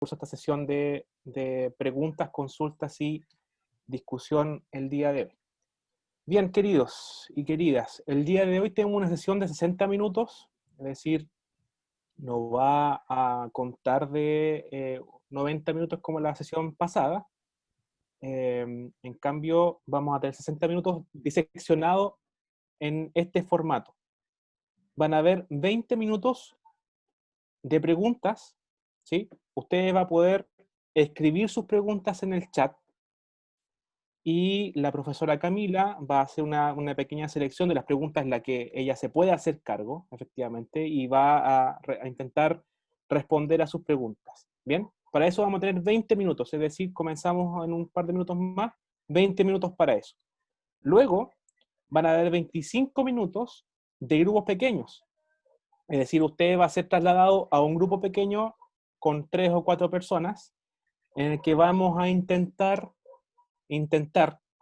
curso esta sesión de preguntas, consultas y discusión el día de hoy. Bien, queridos y queridas, el día de hoy tenemos una sesión de 60 minutos, es decir, no va a contar de 90 minutos como la sesión pasada. En cambio, vamos a tener 60 minutos diseccionados en este formato. Van a haber 20 minutos de preguntas, ¿sí? Usted va a poder escribir sus preguntas en el chat y la profesora Camila va a hacer una pequeña selección de las preguntas en las que ella se puede hacer cargo, efectivamente, y va a intentar responder a sus preguntas. ¿Bien? Para eso vamos a tener 20 minutos, es decir, comenzamos en un par de minutos más, 20 minutos para eso. Luego van a haber 25 minutos de grupos pequeños. Es decir, usted va a ser trasladado a un grupo pequeño con 3 o 4 personas en el que vamos a intentar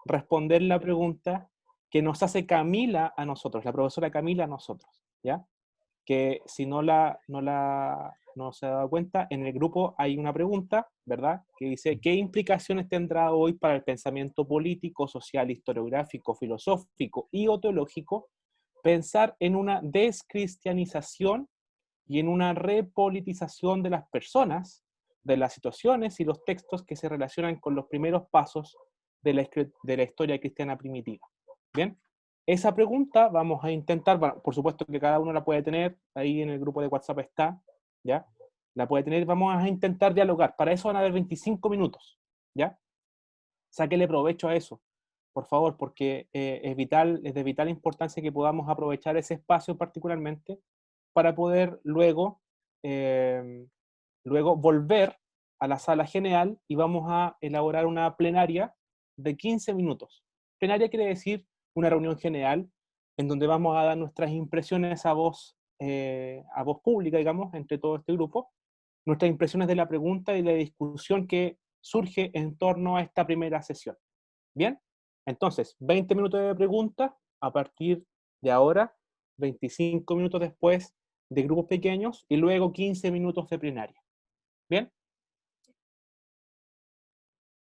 responder la pregunta que nos hace Camila a nosotros, la profesora Camila a nosotros, ¿ya? Que si no se ha dado cuenta, en el grupo hay una pregunta, ¿verdad? Que dice, ¿qué implicaciones tendrá hoy para el pensamiento político, social, historiográfico, filosófico y o teológico pensar en una descristianización y en una repolitización de las personas, de las situaciones y los textos que se relacionan con los primeros pasos de la historia cristiana primitiva? Bien, esa pregunta vamos a intentar, bueno, por supuesto que cada uno la puede tener, ahí en el grupo de WhatsApp está, ¿ya? La puede tener, vamos a intentar dialogar. Para eso van a haber 25 minutos, ¿ya? Sáquele provecho a eso, por favor, porque es de vital importancia que podamos aprovechar ese espacio particularmente para poder eh, luego volver a la sala general y vamos a elaborar una plenaria de 15 minutos. Plenaria quiere decir una reunión general en donde vamos a dar nuestras impresiones a voz pública, digamos, entre todo este grupo, nuestras impresiones de la pregunta y la discusión que surge en torno a esta primera sesión. ¿Bien? Entonces, 20 minutos de preguntas a partir de ahora, 25 minutos después de grupos pequeños y luego 15 minutos de plenaria. ¿Bien?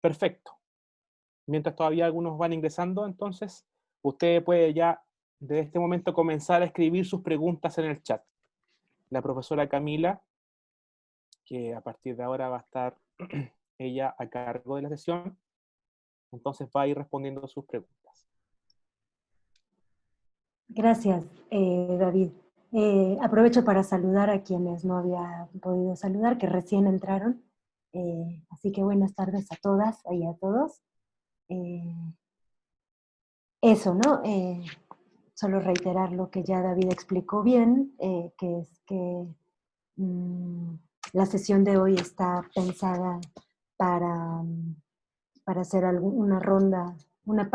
Perfecto. Mientras todavía algunos van ingresando, entonces, usted puede ya, de este momento, comenzar a escribir sus preguntas en el chat. La profesora Camila, que a partir de ahora va a estar ella a cargo de la sesión, entonces va a ir respondiendo sus preguntas. Gracias, David. Aprovecho para saludar a quienes no había podido saludar, que recién entraron. Así que buenas tardes a todas y a todos. Eso, ¿no? Solo reiterar lo que ya David explicó bien, que es que la sesión de hoy está pensada para, para hacer una ronda, una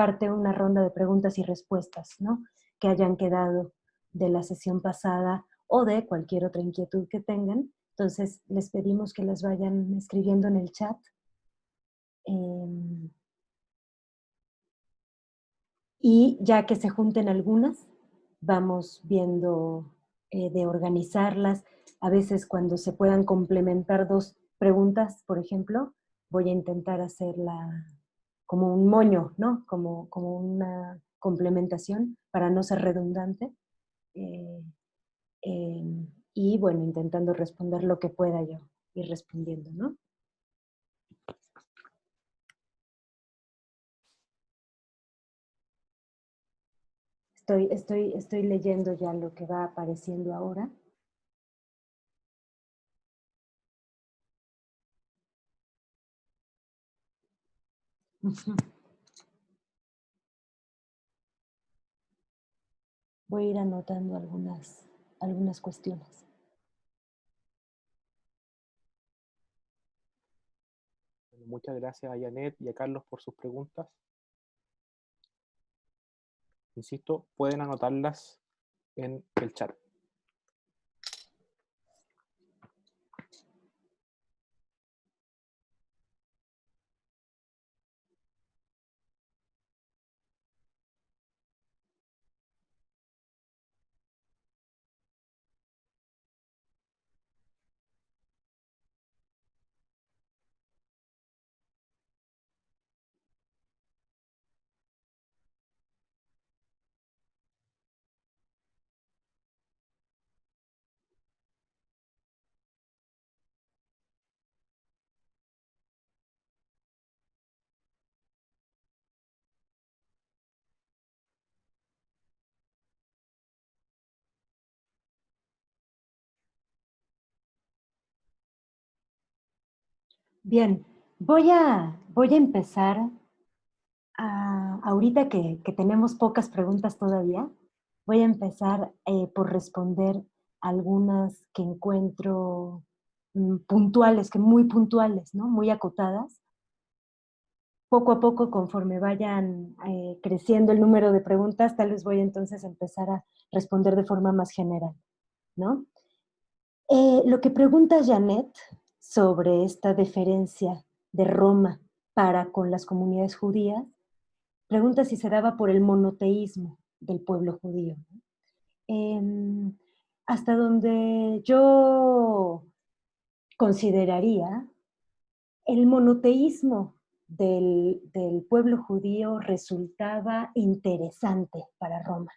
ronda de preguntas y respuestas, ¿no? Que hayan quedado de la sesión pasada o de cualquier otra inquietud que tengan. Entonces, les pedimos que las vayan escribiendo en el chat. Y ya que se junten algunas, vamos viendo de organizarlas. A veces cuando se puedan complementar dos preguntas, por ejemplo, voy a intentar hacerla como un moño, ¿no? Como una complementación para no ser redundante. Eh, eh, y bueno, intentando responder lo que pueda yo ir respondiendo, ¿no? Estoy leyendo ya lo que va apareciendo ahora. Voy a ir anotando algunas cuestiones. Muchas gracias a Janet y a Carlos por sus preguntas. Insisto, pueden anotarlas en el chat. Bien, voy a empezar ahorita que tenemos pocas preguntas todavía, voy a empezar por responder algunas que encuentro puntuales, que muy puntuales, ¿no? Muy acotadas. Poco a poco, conforme vayan creciendo el número de preguntas, tal vez voy entonces a empezar a responder de forma más general, ¿no? Lo que pregunta Janet sobre esta deferencia de Roma para con las comunidades judías, pregunta si se daba por el monoteísmo del pueblo judío, ¿no? Hasta donde yo consideraría, el monoteísmo del pueblo judío resultaba interesante para Roma.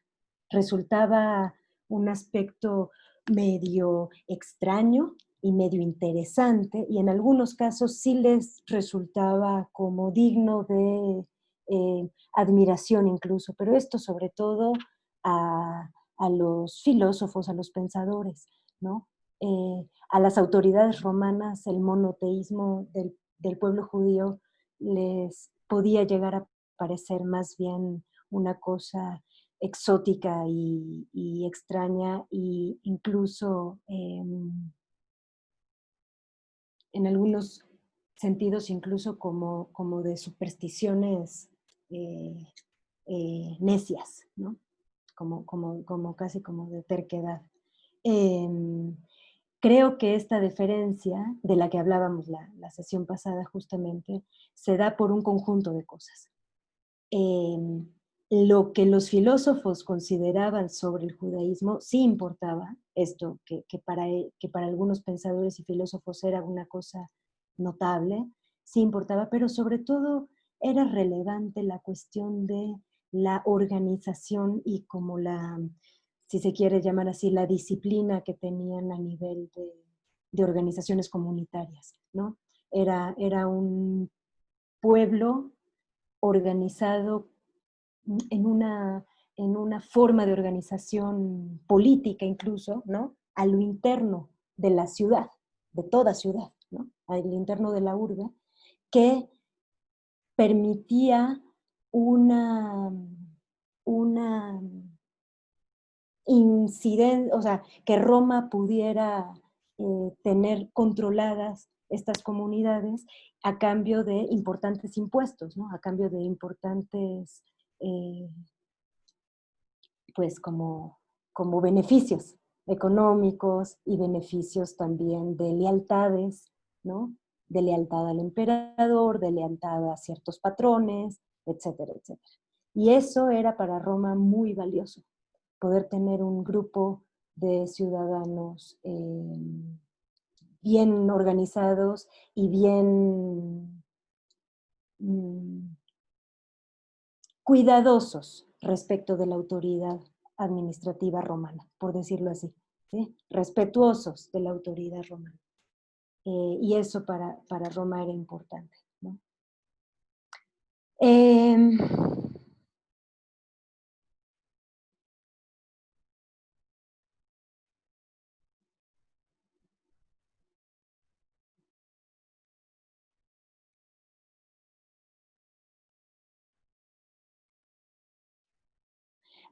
Resultaba un aspecto medio extraño y medio interesante, y en algunos casos sí les resultaba como digno de admiración incluso, pero esto sobre todo a los filósofos, a los pensadores, ¿no? A las autoridades romanas el monoteísmo del pueblo judío les podía llegar a parecer más bien una cosa exótica y extraña, e incluso en algunos sentidos incluso como de supersticiones eh, necias, ¿no? Como casi como de terquedad. Em, Creo que esta deferencia, de la que hablábamos la sesión pasada justamente, se da por un conjunto de cosas. Em, lo que los filósofos consideraban sobre el judaísmo sí importaba, esto que para algunos pensadores y filósofos era una cosa notable, sí importaba, pero sobre todo era relevante la cuestión de la organización y como si se quiere llamar así, la disciplina que tenían a nivel de organizaciones comunitarias, ¿no? Era un pueblo organizado en en una forma de organización política incluso, ¿no? A lo interno de la ciudad, de toda ciudad, ¿no? Al interno de la urbe, que permitía una, una o sea, que Roma pudiera tener controladas estas comunidades a cambio de importantes impuestos, ¿no? A cambio de importantes, eh, pues como beneficios económicos y beneficios también de lealtades, ¿no? De lealtad al emperador, de lealtad a ciertos patrones, etcétera, etcétera. Y eso era para Roma muy valioso, poder tener un grupo de ciudadanos bien organizados y bien cuidadosos respecto de la autoridad administrativa romana, por decirlo así, ¿sí? Respetuosos de la autoridad romana. Y eso para Roma era importante, ¿no? Eh,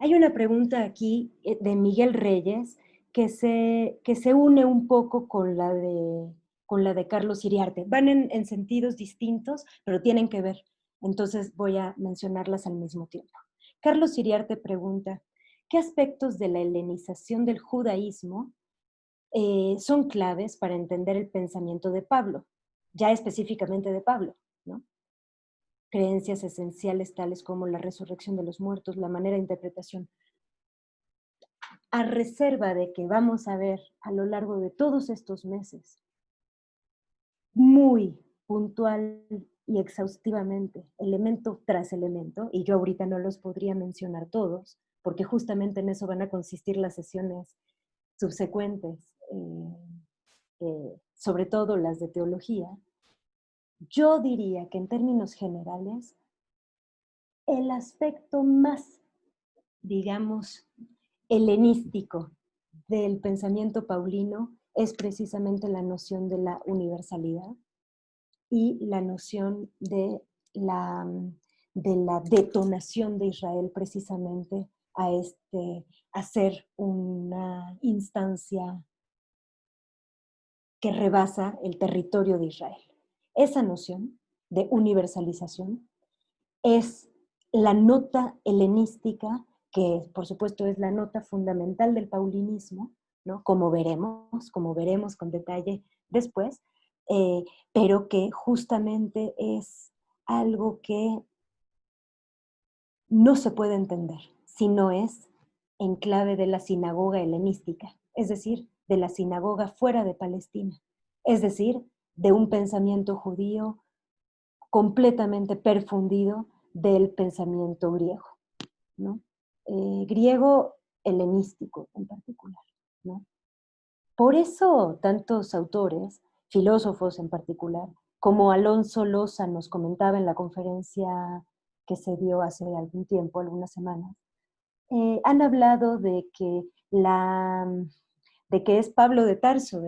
Hay una pregunta aquí de Miguel Reyes que se une un poco con la de Carlos Iriarte. Van en sentidos distintos, pero tienen que ver. Entonces voy a mencionarlas al mismo tiempo. Carlos Iriarte pregunta, ¿qué aspectos de la helenización del judaísmo son claves para entender el pensamiento de Pablo? Ya específicamente de Pablo, ¿no? Creencias esenciales tales como la resurrección de los muertos, la manera de interpretación, a reserva de que vamos a ver a lo largo de todos estos meses, muy puntual y exhaustivamente, elemento tras elemento, y yo ahorita no los podría mencionar todos, porque justamente en eso van a consistir las sesiones subsecuentes, sobre todo las de teología. Yo diría que en términos generales, el aspecto más, digamos, helenístico del pensamiento paulino es precisamente la noción de la universalidad, y la noción la, de la detonación de Israel precisamente a ser una instancia que rebasa el territorio de Israel. Esa noción de universalización es la nota helenística, que por supuesto es la nota fundamental del paulinismo, ¿no? Como veremos con detalle después, pero que justamente es algo que no se puede entender si no es en clave de la sinagoga helenística, es decir, de la sinagoga fuera de Palestina, es decir, de un pensamiento judío completamente perfundido del pensamiento griego, ¿no? Griego helenístico en particular, ¿no? Por eso tantos autores, filósofos en particular, como Alonso Loza nos comentaba en la conferencia que se dio hace algún tiempo, algunas semanas, han hablado de que es Pablo de Tarso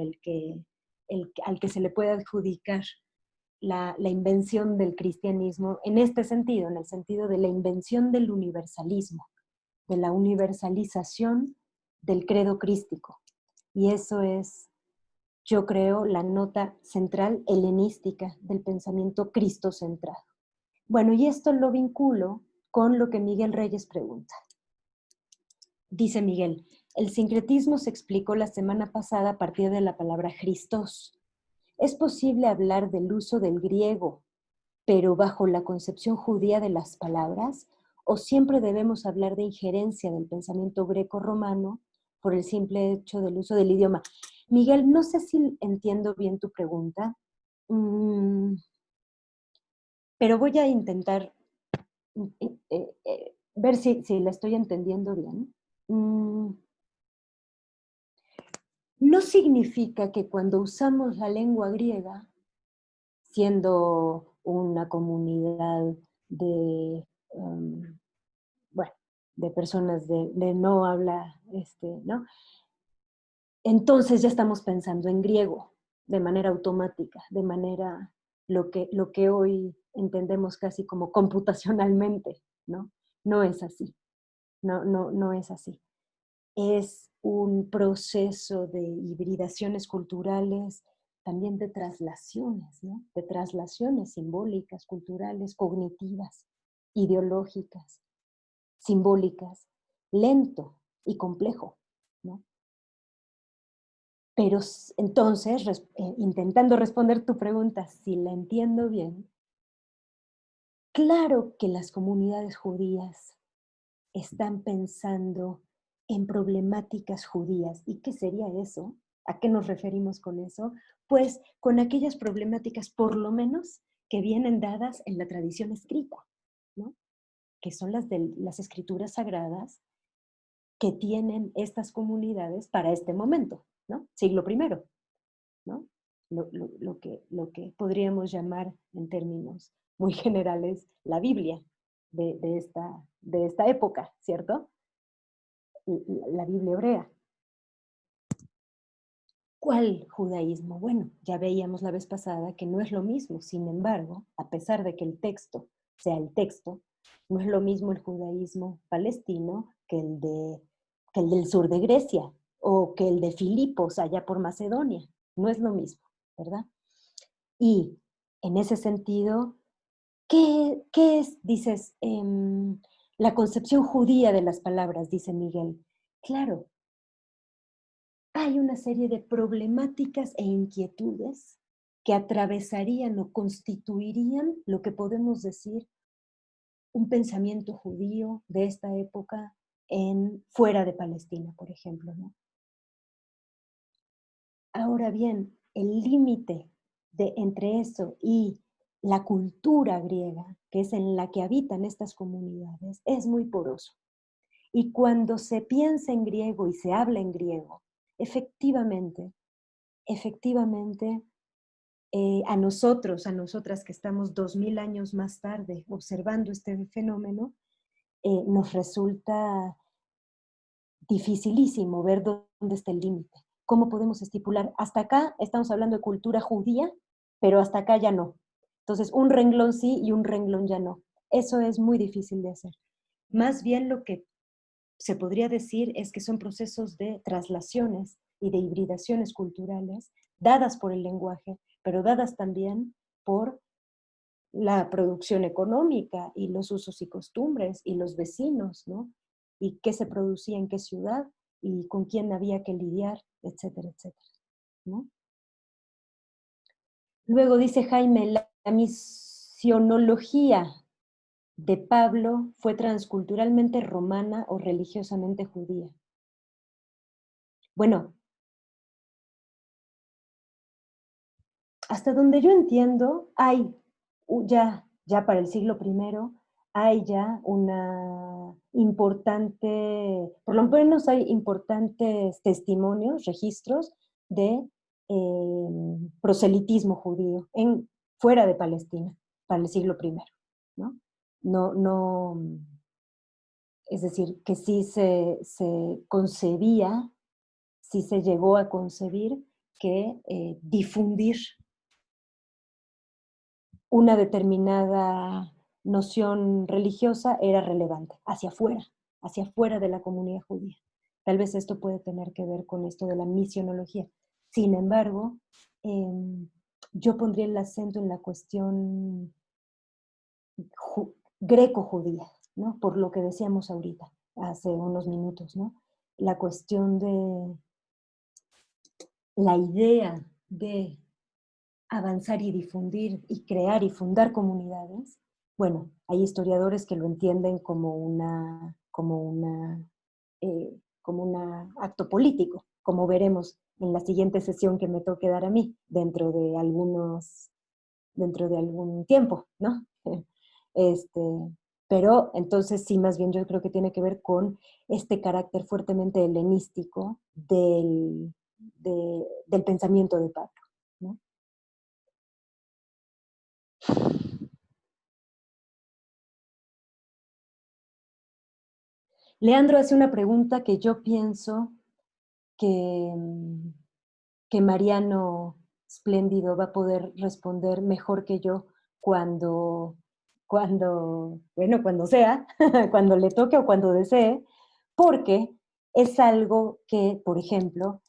al que se le puede adjudicar la invención del cristianismo en este sentido, en el sentido de la invención del universalismo, de la universalización del credo crístico. Y eso es, yo creo, la nota central helenística del pensamiento cristocentrado. Bueno, y esto lo vinculo con lo que Miguel Reyes pregunta. Dice Miguel, el sincretismo se explicó la semana pasada a partir de la palabra Christos. ¿Es posible hablar del uso del griego, pero bajo la concepción judía de las palabras? ¿O siempre debemos hablar de injerencia del pensamiento greco-romano por el simple hecho del uso del idioma? Miguel, no sé si entiendo bien tu pregunta, pero voy a intentar ver si la estoy entendiendo bien. No significa que cuando usamos la lengua griega, siendo una comunidad de, bueno, de personas de no habla, ¿no? Entonces ya estamos pensando en griego de manera automática, de manera lo que hoy entendemos casi como computacionalmente, ¿no? No es así, no es así. Es un proceso de hibridaciones culturales, también de traslaciones, ¿no? De traslaciones simbólicas, culturales, cognitivas, ideológicas, simbólicas, lento y complejo, ¿no? Pero entonces, intentando responder tu pregunta, si la entiendo bien, claro que las comunidades judías están pensando en problemáticas judías. ¿Y qué sería eso? ¿A qué nos referimos con eso? Pues con aquellas problemáticas, por lo menos, que vienen dadas en la tradición escrita, ¿no? Que son las de las escrituras sagradas que tienen estas comunidades para este momento, ¿no? Siglo primero, ¿no? Lo que podríamos llamar en términos muy generales la Biblia de esta época, ¿cierto? La Biblia hebrea. ¿Cuál judaísmo? Bueno, ya veíamos la vez pasada que no es lo mismo. Sin embargo, a pesar de que el texto sea el texto, no es lo mismo el judaísmo palestino que el del sur de Grecia o que el de Filipos allá por Macedonia. No es lo mismo, ¿verdad? Y en ese sentido, ¿qué es, dices, la concepción judía de las palabras, dice Miguel? Claro, hay una serie de problemáticas e inquietudes que atravesarían o constituirían lo que podemos decir un pensamiento judío de esta época fuera de Palestina, por ejemplo, ¿no? Ahora bien, el límite entre eso y la cultura griega, que es en la que habitan estas comunidades, es muy poroso. Y cuando se piensa en griego y se habla en griego, efectivamente, a nosotras que estamos 2000 años más tarde observando este fenómeno, nos resulta dificilísimo ver dónde está el límite. ¿Cómo podemos estipular? Hasta acá estamos hablando de cultura judía, pero hasta acá ya no. Entonces, un renglón sí y un renglón ya no. Eso es muy difícil de hacer. Más bien lo que se podría decir es que son procesos de traslaciones y de hibridaciones culturales dadas por el lenguaje, pero dadas también por la producción económica y los usos y costumbres y los vecinos, ¿no? Y qué se producía en qué ciudad y con quién había que lidiar, etcétera, etcétera, ¿no? Luego dice Jaime, la misionología de Pablo fue transculturalmente romana o religiosamente judía. Bueno, hasta donde yo entiendo, hay ya para el siglo I, hay ya una importante, por lo menos hay importantes testimonios, registros de proselitismo judío fuera de Palestina, para el siglo I, ¿no? No, es decir, que sí se concebía, sí se llegó a concebir que difundir una determinada noción religiosa era relevante, hacia afuera de la comunidad judía. Tal vez esto puede tener que ver con esto de la misionología. Sin embargo, yo pondría el acento en la cuestión greco-judía, ¿no? Por lo que decíamos ahorita, hace unos minutos, ¿no? La cuestión de la idea de avanzar y difundir y crear y fundar comunidades. Bueno, hay historiadores que lo entienden como un acto político, como veremos en la siguiente sesión que me toque dar a mí, dentro de algún tiempo, ¿no? Este, pero entonces sí, más bien yo creo que tiene que ver con este carácter fuertemente helenístico del pensamiento de Pablo, ¿no? Leandro hace una pregunta que yo pienso que, que Mariano Espléndido va a poder responder mejor que yo cuando sea, cuando le toque o cuando desee, porque es algo que, por ejemplo,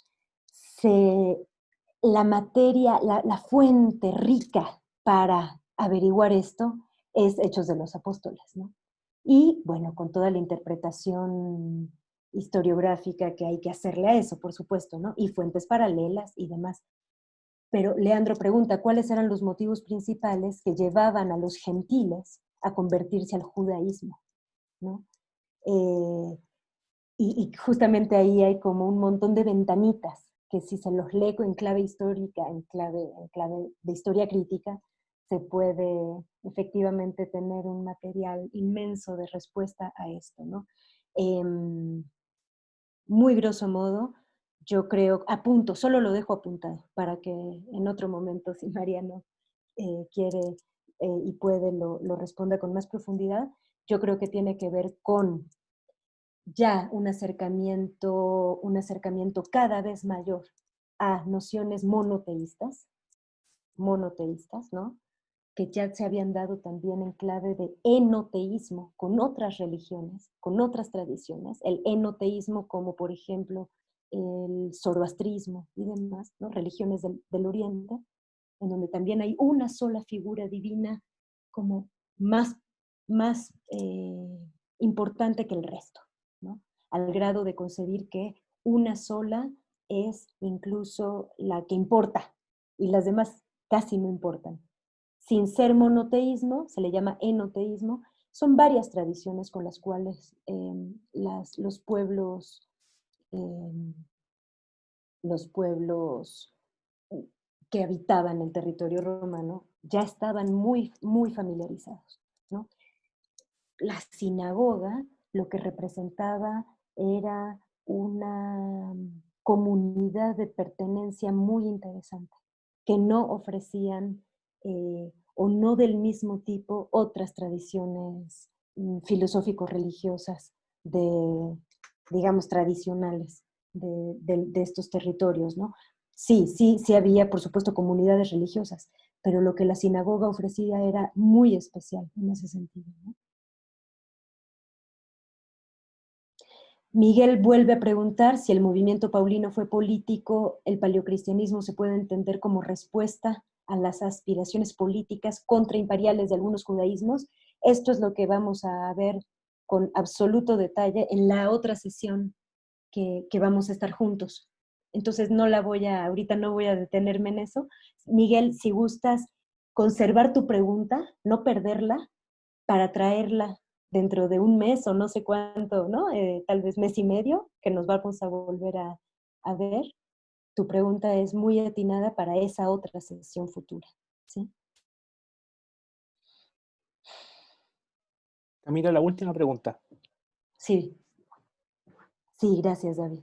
la materia, la fuente rica para averiguar esto es Hechos de los Apóstoles, ¿no? Y bueno, con toda la interpretación historiográfica que hay que hacerle a eso, por supuesto, ¿no? Y fuentes paralelas y demás. Pero Leandro pregunta, ¿cuáles eran los motivos principales que llevaban a los gentiles a convertirse al judaísmo? ¿No? Y justamente ahí hay como un montón de ventanitas que si se los leo en clave histórica, en clave de historia crítica, se puede efectivamente tener un material inmenso de respuesta a esto, ¿no? Muy grosso modo, yo creo, solo lo dejo apuntado para que en otro momento, si Mariano quiere y puede, lo responda con más profundidad. Yo creo que tiene que ver con ya un acercamiento cada vez mayor a nociones monoteístas, ¿no? Que ya se habían dado también en clave de enoteísmo con otras religiones, con otras tradiciones, el enoteísmo como por ejemplo el zoroastrismo y demás, ¿no? Religiones del Oriente, en donde también hay una sola figura divina como más importante que el resto, ¿no? Al grado de concebir que una sola es incluso la que importa y las demás casi no importan. Sin ser monoteísmo, se le llama enoteísmo, son varias tradiciones con las cuales eh, los pueblos que habitaban el territorio romano ya estaban muy, muy familiarizados, ¿no? La sinagoga lo que representaba era una comunidad de pertenencia muy interesante, que no ofrecían o no del mismo tipo otras tradiciones filosófico-religiosas digamos, tradicionales de estos territorios, ¿no? Sí había, por supuesto, comunidades religiosas, pero lo que la sinagoga ofrecía era muy especial en ese sentido, ¿no? Miguel vuelve a preguntar si el movimiento paulino fue político, el paleocristianismo se puede entender como respuesta a las aspiraciones políticas contraimperiales de algunos judaísmos. Esto es lo que vamos a ver con absoluto detalle en la otra sesión que vamos a estar juntos. Entonces ahorita no voy a detenerme en eso. Miguel, si gustas conservar tu pregunta, no perderla, para traerla dentro de un mes o no sé cuánto, ¿no? Tal vez mes y medio, que nos vamos a volver a ver. Tu pregunta es muy atinada para esa otra sesión futura, ¿sí? Camila, la última pregunta. Sí. Sí, gracias, David.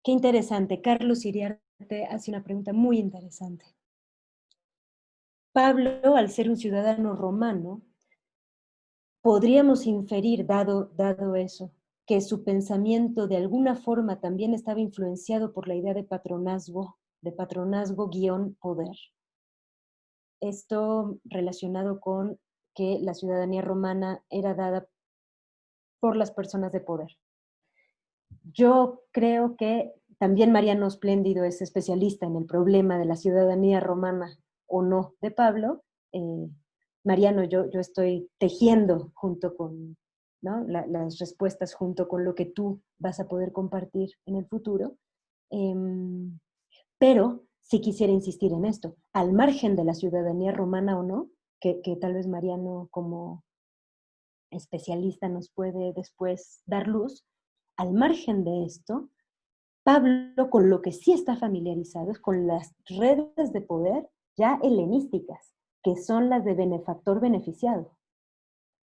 Qué interesante. Carlos Iriarte hace una pregunta muy interesante. Pablo, al ser un ciudadano romano, podríamos inferir, dado eso, que su pensamiento de alguna forma también estaba influenciado por la idea de patronazgo guión poder. Esto relacionado con que la ciudadanía romana era dada por las personas de poder. Yo creo que también Mariano Spléndido es especialista en el problema de la ciudadanía romana o no de Pablo. Mariano, yo estoy tejiendo junto con, ¿no?, las respuestas junto con lo que tú vas a poder compartir en el futuro. Pero sí quisiera insistir en esto, al margen de la ciudadanía romana o no, que tal vez Mariano como especialista nos puede después dar luz, al margen de esto, Pablo con lo que sí está familiarizado es con las redes de poder ya helenísticas, que son las de benefactor beneficiado,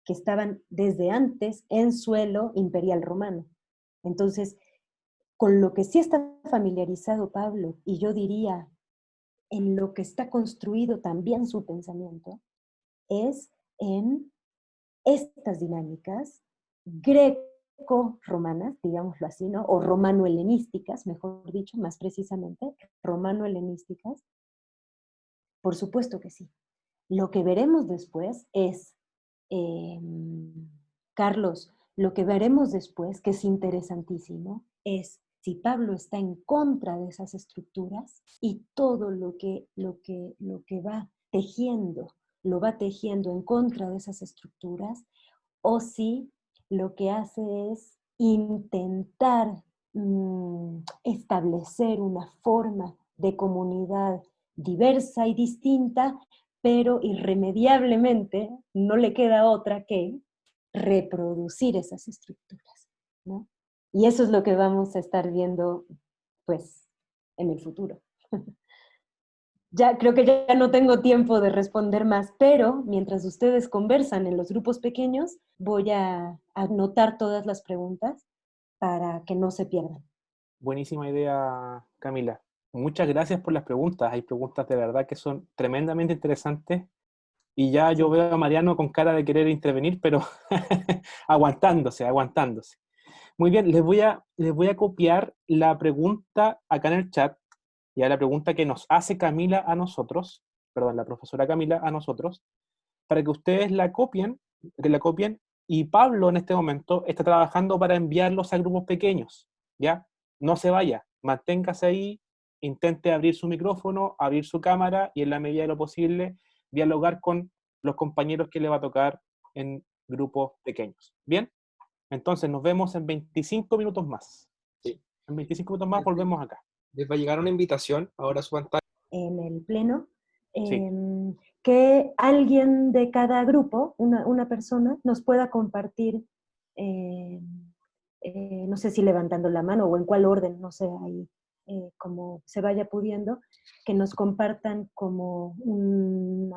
que estaban desde antes en suelo imperial romano. Entonces, con lo que sí está familiarizado Pablo, y yo diría en lo que está construido también su pensamiento, es en estas dinámicas greco-romanas, digámoslo así, ¿no? O romano-helenísticas, mejor dicho, más precisamente, romano-helenísticas. Por supuesto que sí. Lo que veremos después es, eh, Carlos, lo que veremos después, que es interesantísimo, es si Pablo está en contra de esas estructuras y todo lo que va tejiendo, lo va tejiendo en contra de esas estructuras, o si lo que hace es intentar establecer una forma de comunidad diversa y distinta, pero irremediablemente no le queda otra que reproducir esas estructuras, ¿no? Y eso es lo que vamos a estar viendo, pues, en el futuro. Ya creo que ya no tengo tiempo de responder más, pero mientras ustedes conversan en los grupos pequeños, voy a anotar todas las preguntas para que no se pierdan. Buenísima idea, Camila. Muchas gracias por las preguntas. Hay preguntas de verdad que son tremendamente interesantes. Y ya yo Sí. veo a Mariano con cara de querer intervenir, pero aguantándose. Muy bien, les voy a copiar la pregunta acá en el chat, ya la pregunta que nos hace Camila a nosotros, perdón, la profesora Camila a nosotros, para que ustedes que la copien, y Pablo en este momento está trabajando para enviarlos a grupos pequeños, ¿ya? No se vaya, manténgase ahí, intente abrir su micrófono, abrir su cámara y en la medida de lo posible dialogar con los compañeros que le va a tocar en grupos pequeños. ¿Bien? Entonces nos vemos en 25 minutos más. Sí. En 25 minutos más volvemos acá. Les va a llegar una invitación ahora a su pantalla. En el pleno, Sí. que alguien de cada grupo, una persona, nos pueda compartir, no sé si levantando la mano o en cuál orden, no sé, ahí como se vaya pudiendo, que nos compartan como un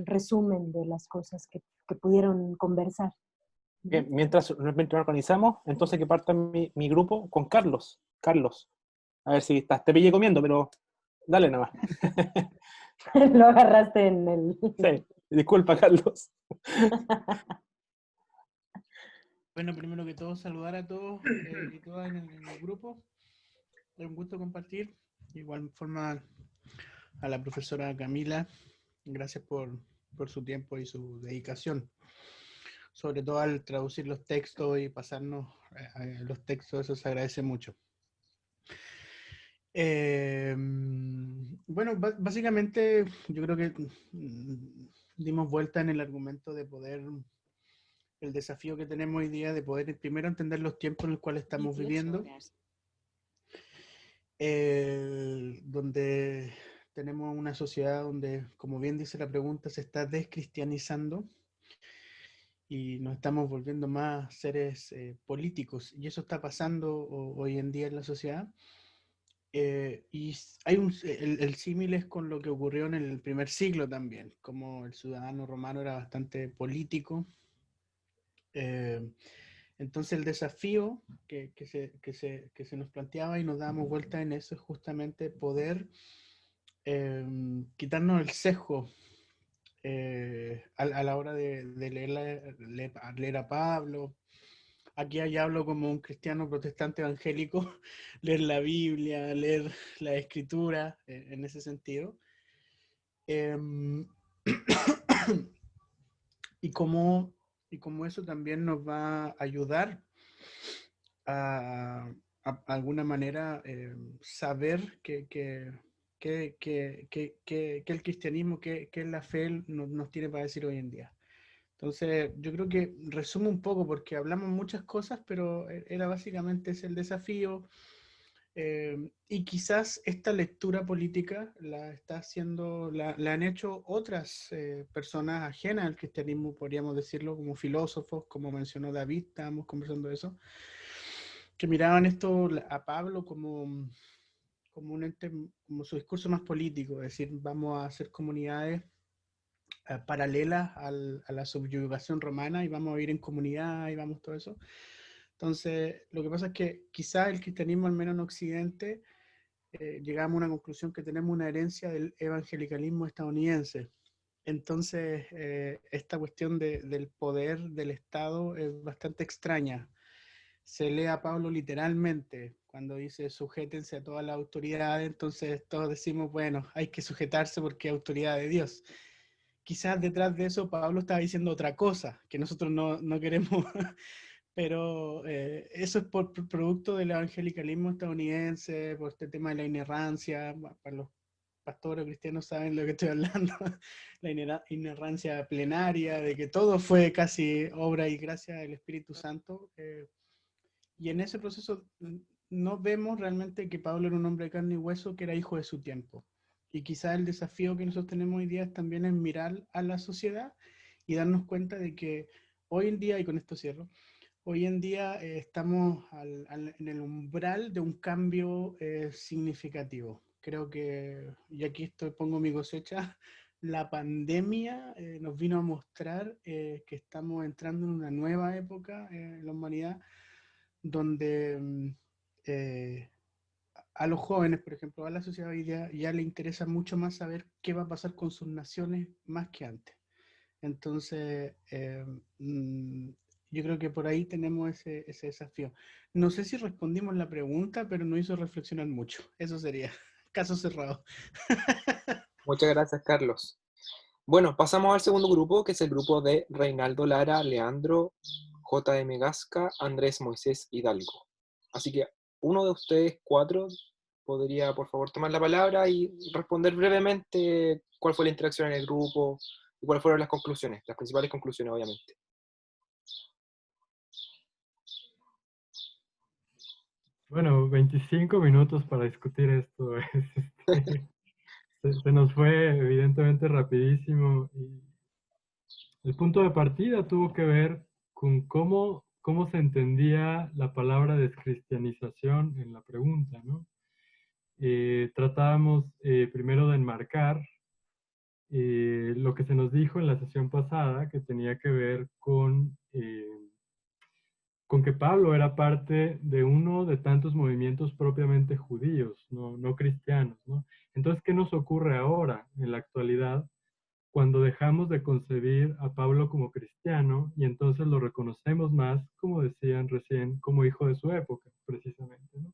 resumen de las cosas que pudieron conversar. Bien, mientras organizamos, entonces que parta mi grupo con Carlos. Carlos, a ver si estás. Te pillé comiendo, pero dale nada más. Lo agarraste en el... Sí, disculpa, Carlos. Bueno, primero que todo, saludar a todos y todas en el grupo. Es un gusto compartir. De igual forma a la profesora Camila, gracias por su tiempo y su dedicación. Sobre todo al traducir los textos y pasarnos los textos, eso se agradece mucho. Bueno, básicamente yo creo que dimos vuelta en el argumento de poder, el desafío que tenemos hoy día de poder primero entender los tiempos en los cuales estamos viviendo, donde tenemos una sociedad donde, como bien dice la pregunta, se está descristianizando y nos estamos volviendo más seres políticos, y eso está pasando hoy en día en la sociedad. Y hay el símil es con lo que ocurrió en el primer siglo también, como el ciudadano romano era bastante político. Entonces el desafío que se nos planteaba y nos dábamos vuelta en eso es justamente poder quitarnos el sesgo a la hora de leer a Pablo. Aquí ya hablo como un cristiano protestante evangélico, leer la Biblia, leer la Escritura, en ese sentido. Y como eso también nos va a ayudar a alguna manera saber que el cristianismo, que la fe nos tiene para decir hoy en día. Entonces, yo creo que resumo un poco porque hablamos muchas cosas, pero era básicamente ese el desafío. Y quizás esta lectura política la está haciendo, la han hecho otras personas ajenas al cristianismo, podríamos decirlo, como filósofos, como mencionó David, estábamos conversando de eso, que miraban esto a Pablo como un ente, como su discurso más político, es decir, vamos a hacer comunidades paralelas a la subyugación romana y vamos a vivir en comunidad y vamos todo eso. Entonces, lo que pasa es que quizás el cristianismo, al menos en Occidente, llegamos a una conclusión que tenemos una herencia del evangelicalismo estadounidense. Entonces, esta cuestión del poder del Estado es bastante extraña. Se lee a Pablo literalmente cuando dice sujétense a toda la autoridad, entonces todos decimos, bueno, hay que sujetarse porque es autoridad de Dios. Quizás detrás de eso Pablo estaba diciendo otra cosa que nosotros no queremos, pero eso es por producto del evangelicalismo estadounidense, por este tema de la inerrancia. Para los pastores cristianos saben lo que estoy hablando, la inerrancia plenaria, de que todo fue casi obra y gracia del Espíritu Santo. Y en ese proceso no vemos realmente que Pablo era un hombre de carne y hueso, que era hijo de su tiempo. Y quizás el desafío que nosotros tenemos hoy día también es mirar a la sociedad y darnos cuenta de que hoy en día, y con esto cierro, hoy en día estamos en el umbral de un cambio significativo. Creo que, y aquí pongo mi cosecha, la pandemia nos vino a mostrar que estamos entrando en una nueva época en la humanidad, donde a los jóvenes, por ejemplo, a la sociedad hoy día ya le interesa mucho más saber qué va a pasar con sus naciones más que antes. Entonces, yo creo que por ahí tenemos ese desafío. No sé si respondimos la pregunta, pero nos hizo reflexionar mucho. Eso sería. Caso cerrado. Muchas gracias, Carlos. Bueno, pasamos al segundo grupo, que es el grupo de Reinaldo Lara, Leandro, J.M. Gasca, Andrés Moisés Hidalgo. Así que uno de ustedes cuatro podría, por favor, tomar la palabra y responder brevemente cuál fue la interacción en el grupo y cuáles fueron las conclusiones, las principales conclusiones, obviamente. Bueno, 25 minutos para discutir esto. Se nos fue evidentemente rapidísimo. Y el punto de partida tuvo que ver con cómo se entendía la palabra descristianización en la pregunta, ¿no? Tratábamos primero de enmarcar lo que se nos dijo en la sesión pasada, que tenía que ver con que Pablo era parte de uno de tantos movimientos propiamente judíos, no cristianos, ¿no? Entonces, ¿qué nos ocurre ahora, en la actualidad, cuando dejamos de concebir a Pablo como cristiano y entonces lo reconocemos más, como decían recién, como hijo de su época, precisamente, ¿no?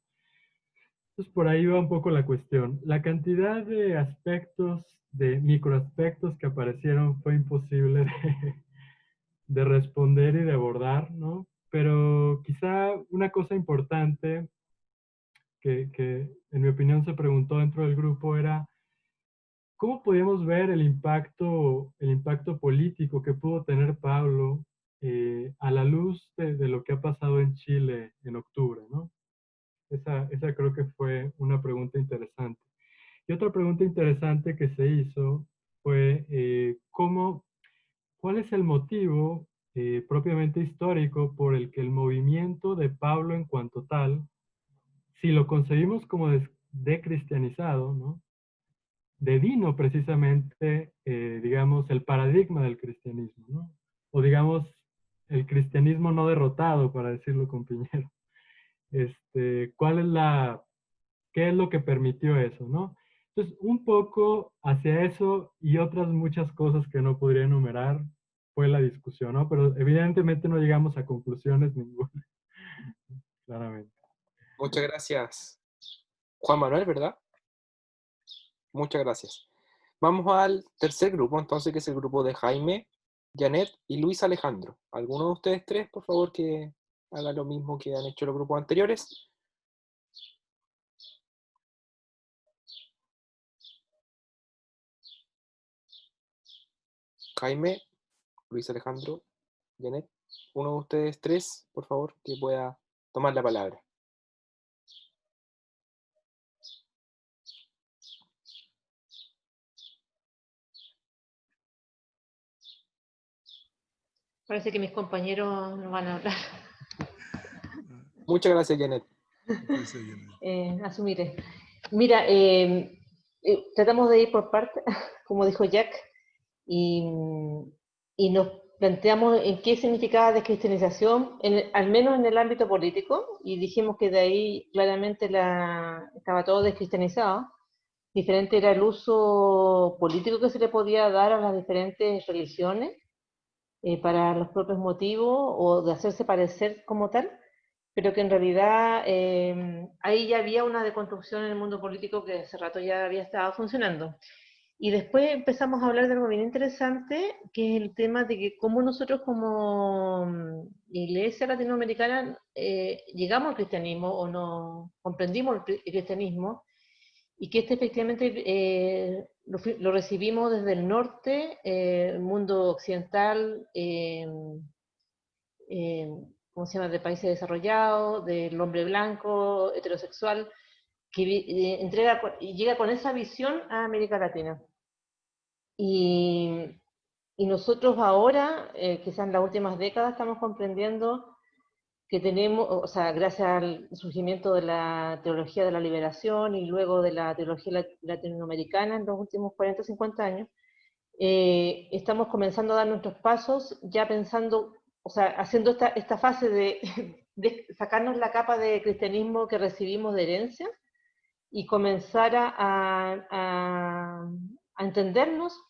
Entonces por ahí va un poco la cuestión. La cantidad de aspectos, de microaspectos que aparecieron fue imposible de responder y de abordar, ¿no? Pero quizá una cosa importante que en mi opinión se preguntó dentro del grupo era ¿cómo podíamos ver el impacto político que pudo tener Pablo a la luz de lo que ha pasado en Chile en octubre, ¿no? Esa creo que fue una pregunta interesante. Y otra pregunta interesante que se hizo fue ¿cuál es el motivo propiamente histórico por el que el movimiento de Pablo en cuanto tal, si lo concebimos como decristianizado, ¿no? Devino precisamente, digamos, el paradigma del cristianismo, ¿no? O digamos, el cristianismo no derrotado, para decirlo con Piñero. ¿Cuál es qué es lo que permitió eso, ¿no? Entonces, un poco hacia eso y otras muchas cosas que no podría enumerar fue la discusión, ¿no? Pero evidentemente no llegamos a conclusiones ninguna, claramente. Muchas gracias. Juan Manuel, ¿verdad? Muchas gracias. Vamos al tercer grupo, entonces, que es el grupo de Jaime, Janet y Luis Alejandro. ¿Alguno de ustedes tres, por favor, que haga lo mismo que han hecho los grupos anteriores? Jaime, Luis Alejandro, Janet. Uno de ustedes tres, por favor, que pueda tomar la palabra. Parece que mis compañeros no van a hablar. Muchas gracias, Janet. Asumiré. Mira, tratamos de ir por partes, como dijo Jack, y nos planteamos en qué significaba descristianización, al menos en el ámbito político, y dijimos que de ahí claramente estaba todo descristianizado. Diferente era el uso político que se le podía dar a las diferentes religiones para los propios motivos o de hacerse parecer como tal, pero que en realidad ahí ya había una deconstrucción en el mundo político que hace rato ya había estado funcionando. Y después empezamos a hablar de algo bien interesante, que es el tema de que cómo nosotros como iglesia latinoamericana llegamos al cristianismo o no comprendimos el cristianismo, y que efectivamente lo recibimos desde el norte, el mundo occidental, ¿cómo se llama?, de países desarrollados, del hombre blanco, heterosexual, que llega con esa visión a América Latina. Y, y nosotros ahora, quizás en las últimas décadas, estamos comprendiendo que tenemos, o sea, gracias al surgimiento de la teología de la liberación y luego de la teología latinoamericana en los últimos 40 o 50 años, estamos comenzando a dar nuestros pasos ya pensando, o sea, haciendo esta fase de sacarnos la capa de cristianismo que recibimos de herencia y comenzar a entendernos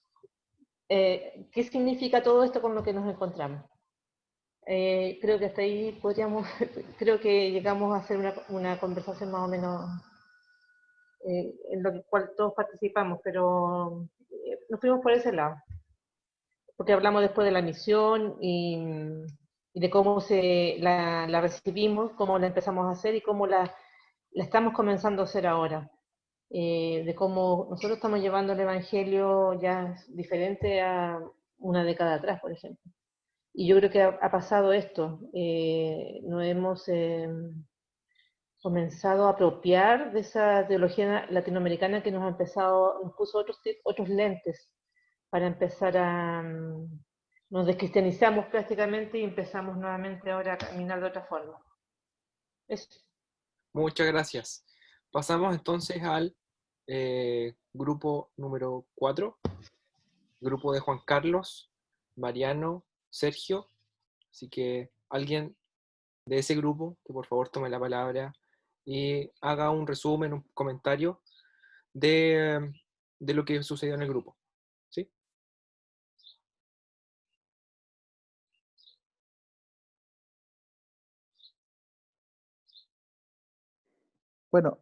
qué significa todo esto con lo que nos encontramos. Creo que hasta ahí podríamos, creo que llegamos a hacer una conversación más o menos en lo cual todos participamos, pero nos fuimos por ese lado, porque hablamos después de la misión y de cómo la recibimos, cómo la empezamos a hacer y cómo la estamos comenzando a hacer ahora. De cómo nosotros estamos llevando el Evangelio ya diferente a una década atrás, por ejemplo. Y yo creo que ha pasado esto, nos hemos comenzado a apropiar de esa teología latinoamericana que nos puso otros lentes para empezar nos descristianizamos prácticamente y empezamos nuevamente ahora a caminar de otra forma. Eso. Muchas gracias. Pasamos entonces al grupo número 4, grupo de Juan Carlos, Mariano, Sergio. Así que alguien de ese grupo, que por favor tome la palabra y haga un resumen, un comentario de lo que sucedió en el grupo. ¿Sí? Bueno,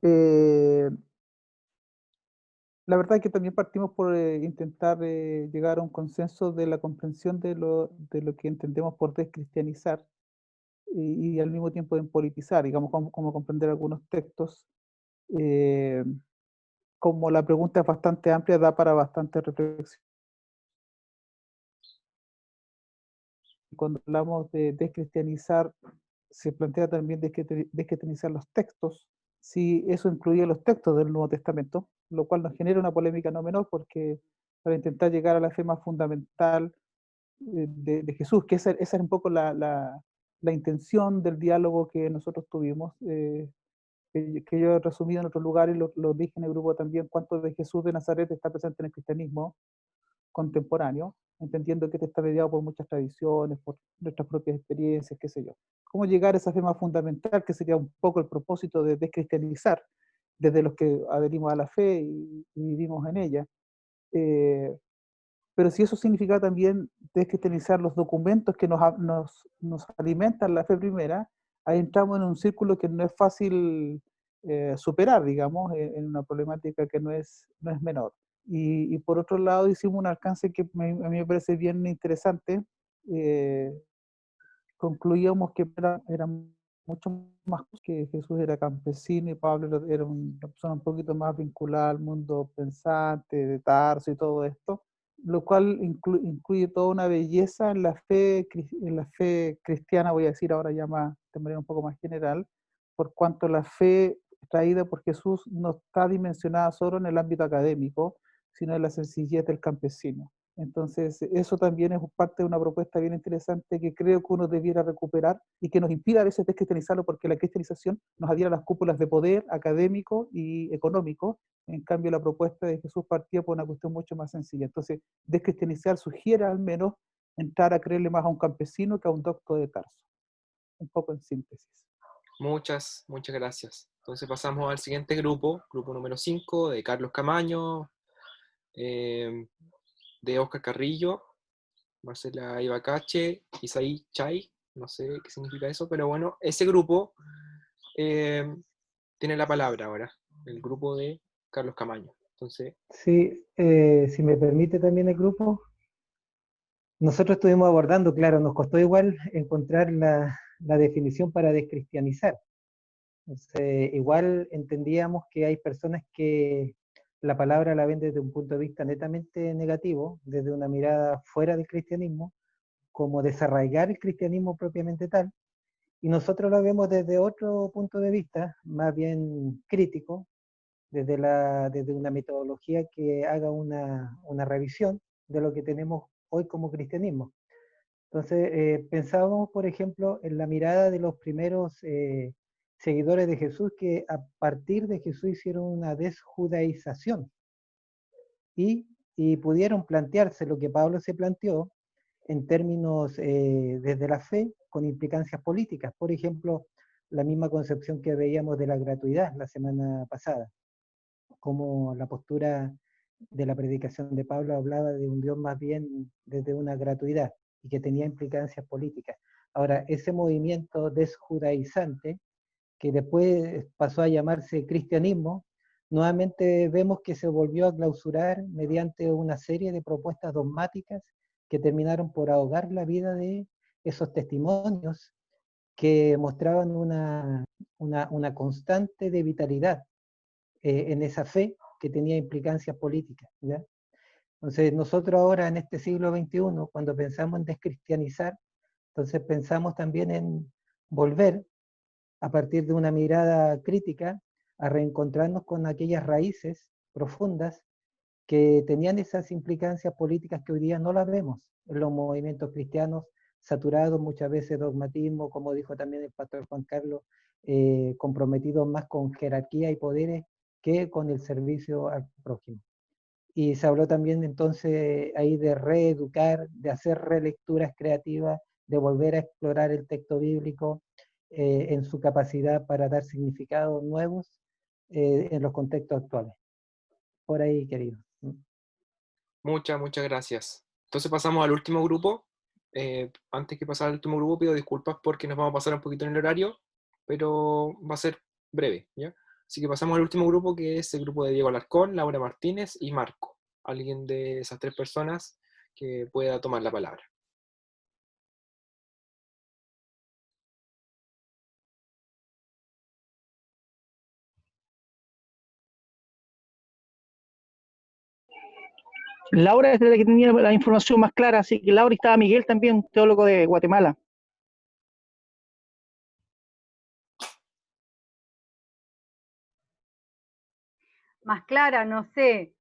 la verdad es que también partimos por intentar llegar a un consenso de la comprensión de lo que entendemos por descristianizar y al mismo tiempo en politizar, digamos, cómo comprender algunos textos. Eh, como la pregunta es bastante amplia, da para bastante reflexión. Cuando hablamos de descristianizar, se plantea también descristianizar los textos, si eso incluye los textos del Nuevo Testamento, lo cual nos genera una polémica no menor, porque para intentar llegar a la fe más fundamental de Jesús, que esa era un poco la intención del diálogo que nosotros tuvimos, que yo he resumido en otros lugares, lo dije en el grupo también, cuánto de Jesús de Nazaret está presente en el cristianismo contemporáneo, entendiendo que este está mediado por muchas tradiciones, por nuestras propias experiencias, qué sé yo. ¿Cómo llegar a esa fe más fundamental, que sería un poco el propósito de descristianizar, desde los que adherimos a la fe y vivimos en ella? Eh, pero si eso significa también descristianizar los documentos que nos alimentan la fe primera, ahí entramos en un círculo que no es fácil superar, digamos, en una problemática que no es menor. Y por otro lado hicimos un alcance que a mí me parece bien interesante. eh, Concluíamos que era mucho más que Jesús era campesino y Pablo era una persona un poquito más vinculada al mundo pensante, de Tarso y todo esto, lo cual incluye toda una belleza en en la fe cristiana, voy a decir ahora ya más, de manera un poco más general, por cuanto la fe traída por Jesús no está dimensionada solo en el ámbito académico, sino en la sencillez del campesino. Entonces, eso también es parte de una propuesta bien interesante que creo que uno debiera recuperar y que nos impide a veces descristianizarlo, porque la cristianización nos adhiere a las cúpulas de poder académico y económico. En cambio, la propuesta de Jesús partía por una cuestión mucho más sencilla. Entonces, descristianizar sugiere al menos entrar a creerle más a un campesino que a un doctor de Tarso. Un poco en síntesis. Muchas gracias. Entonces pasamos al siguiente grupo, grupo número 5, de Carlos Camaño, de Oscar Carrillo, Marcela Ibacache, Isaí Chay, no sé qué significa eso, pero bueno, ese grupo tiene la palabra ahora, el grupo de Carlos Camaño. Entonces, Sí, si me permite también el grupo, nosotros estuvimos abordando, claro, nos costó igual encontrar la definición para descristianizar. Entonces, igual entendíamos que hay personas que la palabra la ven desde un punto de vista netamente negativo, desde una mirada fuera del cristianismo, como desarraigar el cristianismo propiamente tal, y nosotros lo vemos desde otro punto de vista, más bien crítico, desde una metodología que haga una revisión de lo que tenemos hoy como cristianismo. Entonces, pensábamos, por ejemplo, en la mirada de los primeros seguidores de Jesús, que a partir de Jesús hicieron una desjudaización y pudieron plantearse lo que Pablo se planteó en términos desde la fe con implicancias políticas. Por ejemplo, la misma concepción que veíamos de la gratuidad la semana pasada, como la postura de la predicación de Pablo hablaba de un Dios más bien desde una gratuidad y que tenía implicancias políticas. Ahora, ese movimiento desjudaizante, que después pasó a llamarse cristianismo, nuevamente vemos que se volvió a clausurar mediante una serie de propuestas dogmáticas que terminaron por ahogar la vida de esos testimonios que mostraban una constante de vitalidad en esa fe que tenía implicancias políticas, ¿ya? Entonces nosotros ahora en este siglo XXI, cuando pensamos en descristianizar, entonces pensamos también en volver a partir de una mirada crítica a reencontrarnos con aquellas raíces profundas que tenían esas implicancias políticas que hoy día no las vemos en los movimientos cristianos, saturados muchas veces de dogmatismo, como dijo también el pastor Juan Carlos, comprometidos más con jerarquía y poderes que con el servicio al prójimo. Y se habló también entonces ahí de reeducar, de hacer relecturas creativas, de volver a explorar el texto bíblico en su capacidad para dar significados nuevos en los contextos actuales. Por ahí, querido. muchas gracias. Entonces pasamos al último grupo. Antes que pasar al último grupo, pido disculpas porque nos vamos a pasar un poquito en el horario, pero va a ser breve, ¿ya? Así que pasamos al último grupo, que es el grupo de Diego Alarcón, Laura Martínez y Marco. Alguien de esas tres personas que pueda tomar la palabra. Laura es la que tenía la información más clara, así que Laura, y estaba Miguel también, teólogo de Guatemala. Más clara, no sé.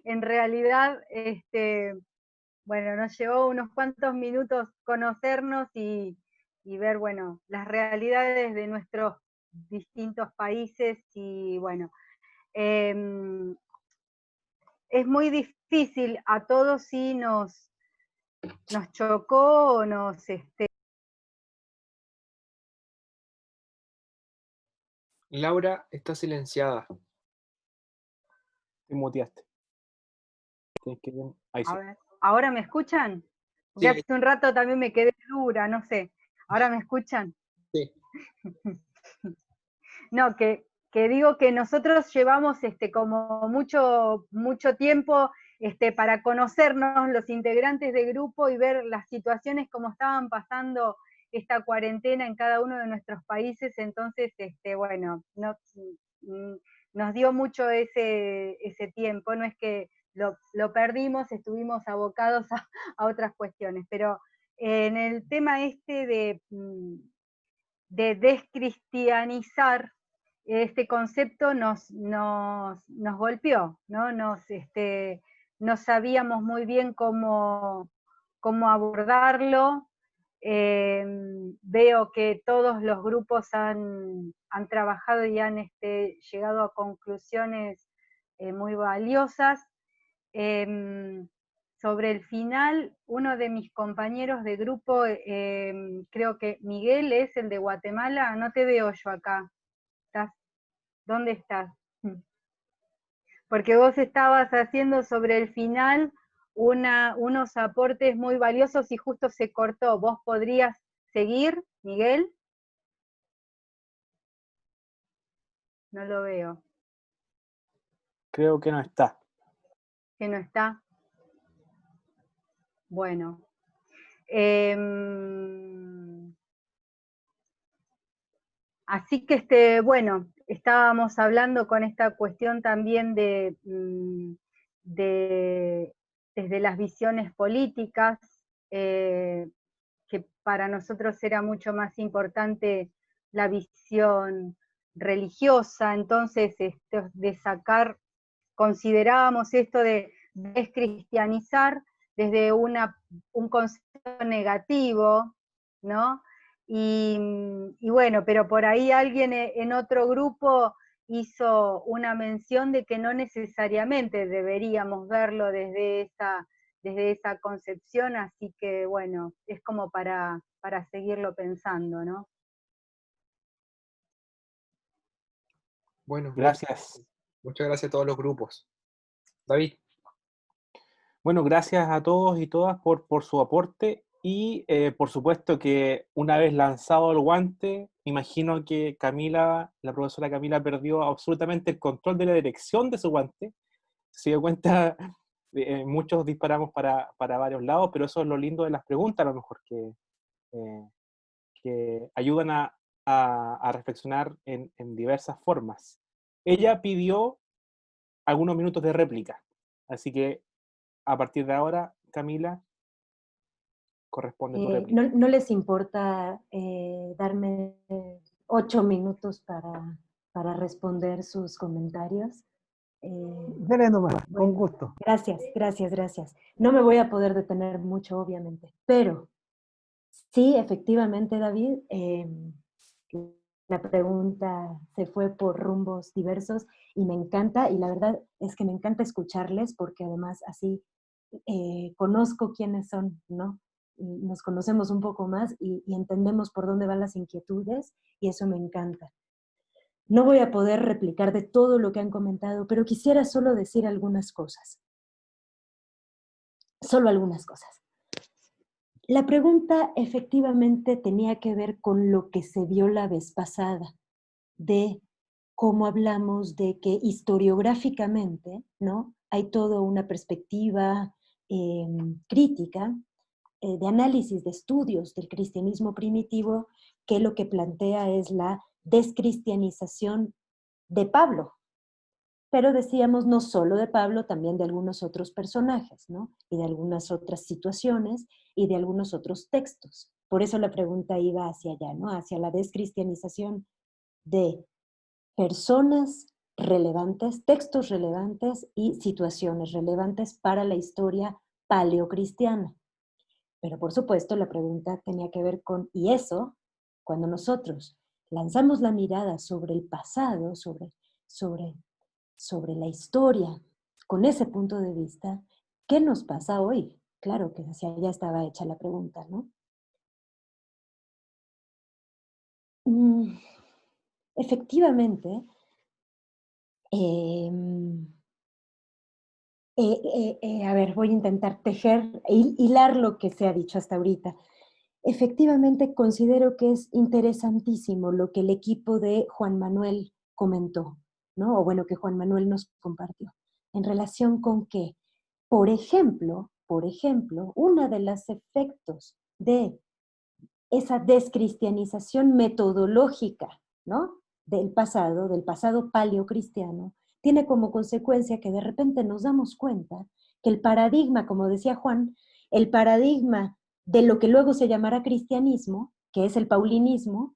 En realidad, bueno, nos llevó unos cuantos minutos conocernos y ver, bueno, las realidades de nuestros distintos países y bueno, es muy difícil, a todos sí nos chocó, Laura está silenciada. Te muteaste. Ahí sí. A ver, ¿ahora me escuchan? Sí. Porque hace un rato también me quedé dura, no sé. ¿Ahora me escuchan? Sí. No, que digo que nosotros llevamos como mucho tiempo para conocernos los integrantes del grupo y ver las situaciones como estaban pasando esta cuarentena en cada uno de nuestros países, entonces, bueno, nos dio mucho ese tiempo, no es que lo perdimos, estuvimos abocados a otras cuestiones, pero en el tema de descristianizar, este concepto nos golpeó, ¿no? No sabíamos muy bien cómo abordarlo. Veo que todos los grupos han trabajado y han llegado a conclusiones muy valiosas. Sobre el final, uno de mis compañeros de grupo, creo que Miguel es el de Guatemala, no te veo yo acá. ¿Dónde estás? Porque vos estabas haciendo sobre el final unos aportes muy valiosos y justo se cortó. ¿Vos podrías seguir, Miguel? No lo veo. Creo que no está. ¿Que no está? Bueno. Así que, bueno, estábamos hablando con esta cuestión también desde las visiones políticas, que para nosotros era mucho más importante la visión religiosa, entonces de sacar, considerábamos esto de descristianizar desde un concepto negativo, ¿no? Y bueno, pero por ahí alguien en otro grupo hizo una mención de que no necesariamente deberíamos verlo desde esa concepción, así que bueno, es como para seguirlo pensando, ¿no? Bueno, Gracias. muchas gracias a todos los grupos. David. Bueno, gracias a todos y todas por su aporte y por supuesto que una vez lanzado el guante, imagino que Camila, la profesora Camila, perdió absolutamente el control de la dirección de su guante. Se dio cuenta, muchos disparamos para varios lados, pero eso es lo lindo de las preguntas, a lo mejor, que ayudan a reflexionar en diversas formas. Ella pidió algunos minutos de réplica, así que a partir de ahora, Camila, corresponde tu réplica. ¿No les importa darme 8 minutos para responder sus comentarios? Dale nomás, con gusto. Gracias. No me voy a poder detener mucho, obviamente, pero sí, efectivamente, David, la pregunta se fue por rumbos diversos y me encanta, y la verdad es que me encanta escucharles porque además así conozco quiénes son, ¿no? Y nos conocemos un poco más y entendemos por dónde van las inquietudes y eso me encanta. No voy a poder replicar de todo lo que han comentado, pero quisiera solo decir algunas cosas. Solo algunas cosas. La pregunta efectivamente tenía que ver con lo que se vio la vez pasada, de cómo hablamos de que historiográficamente, ¿no?, hay toda una perspectiva crítica, de análisis, de estudios del cristianismo primitivo, que lo que plantea es la descristianización de Pablo. Pero decíamos no solo de Pablo, también de algunos otros personajes, ¿no? Y de algunas otras situaciones y de algunos otros textos. Por eso la pregunta iba hacia allá, ¿no? Hacia la descristianización de personas relevantes, textos relevantes y situaciones relevantes para la historia paleocristiana. Pero por supuesto la pregunta tenía que ver con, ¿y eso? Cuando nosotros lanzamos la mirada sobre el pasado, sobre la historia, con ese punto de vista, ¿qué nos pasa hoy? Claro que hacia allá estaba hecha la pregunta, ¿no? Efectivamente, a ver, voy a intentar tejer, hilar lo que se ha dicho hasta ahorita. Efectivamente, considero que es interesantísimo lo que el equipo de Juan Manuel comentó, ¿no? O bueno, que Juan Manuel nos compartió, en relación con que, por ejemplo, uno de los efectos de esa descristianización metodológica, ¿no?, del pasado paleocristiano, tiene como consecuencia que de repente nos damos cuenta que el paradigma, como decía Juan, el paradigma de lo que luego se llamará cristianismo, que es el paulinismo,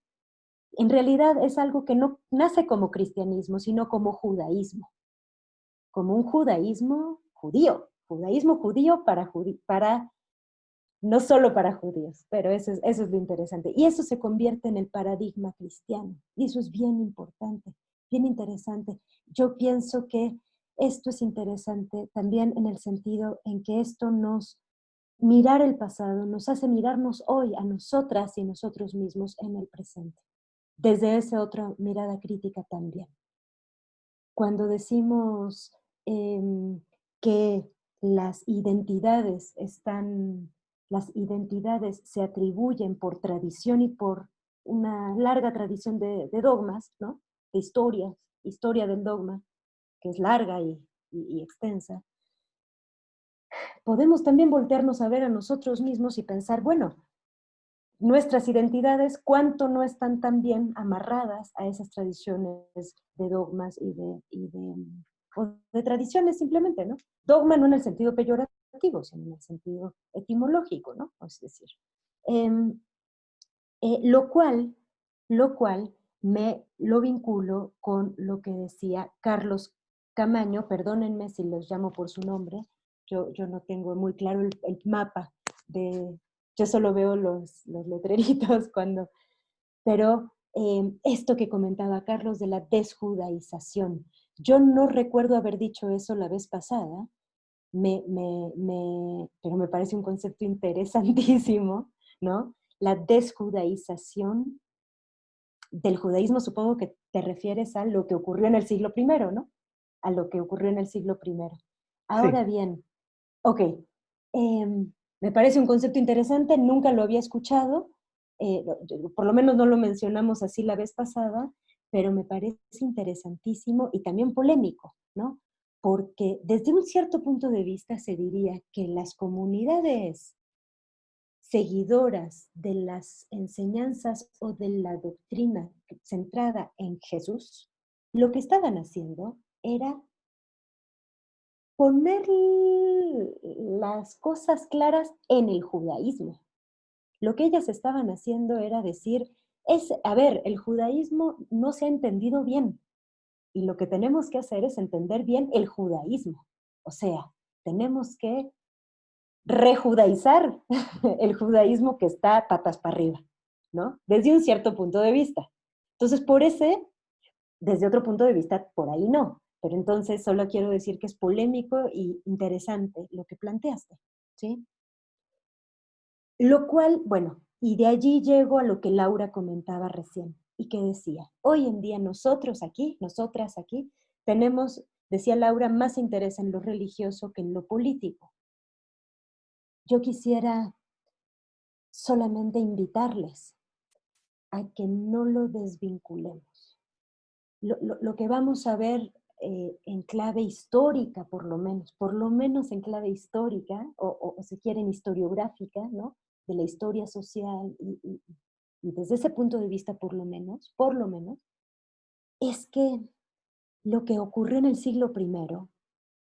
en realidad es algo que no nace como cristianismo, sino como judaísmo, como un judaísmo judío para no solo para judíos, pero eso es lo interesante. Y eso se convierte en el paradigma cristiano. Y eso es bien importante, bien interesante. Yo pienso que esto es interesante también en el sentido en que esto mirar el pasado, nos hace mirarnos hoy a nosotras y nosotros mismos en el presente. Desde esa otra mirada crítica también. Cuando decimos que las identidades se atribuyen por tradición y por una larga tradición de dogmas, ¿no?, de historia del dogma, que es larga y extensa, podemos también voltearnos a ver a nosotros mismos y pensar, bueno, nuestras identidades, cuánto no están tan bien amarradas a esas tradiciones de dogmas o de tradiciones simplemente, ¿no? Dogma no en el sentido peyorativo, sino en el sentido etimológico, ¿no? Es decir, lo cual me lo vinculo con lo que decía Carlos Camaño, perdónenme si los llamo por su nombre, yo no tengo muy claro el mapa yo solo veo los letreritos pero esto que comentaba Carlos de la desjudaización, yo no recuerdo haber dicho eso la vez pasada, pero me parece un concepto interesantísimo, ¿no? La desjudaización del judaísmo, supongo que te refieres a lo que ocurrió en el siglo I, ¿no? A lo que ocurrió en el siglo I. Ahora Sí. bien, ok, me parece un concepto interesante, nunca lo había escuchado, por lo menos no lo mencionamos así la vez pasada, pero me parece interesantísimo y también polémico, ¿no? Porque desde un cierto punto de vista se diría que las comunidades seguidoras de las enseñanzas o de la doctrina centrada en Jesús, lo que estaban haciendo era poner las cosas claras en el judaísmo. Lo que ellas estaban haciendo era decir, a ver, el judaísmo no se ha entendido bien y lo que tenemos que hacer es entender bien el judaísmo. O sea, tenemos que rejudaizar el judaísmo que está patas para arriba, ¿no? Desde un cierto punto de vista. Entonces, desde otro punto de vista, por ahí no. Pero entonces solo quiero decir que es polémico y interesante lo que planteaste, ¿sí? Lo cual, bueno, y de allí llego a lo que Laura comentaba recién y que decía, hoy en día nosotras aquí, tenemos, decía Laura, más interés en lo religioso que en lo político. Yo quisiera solamente invitarles a que no lo desvinculemos. lo que vamos a ver en clave histórica, por lo menos en clave histórica, o si quieren historiográfica, ¿no? De la historia social, y desde ese punto de vista por lo menos, es que lo que ocurrió en el siglo I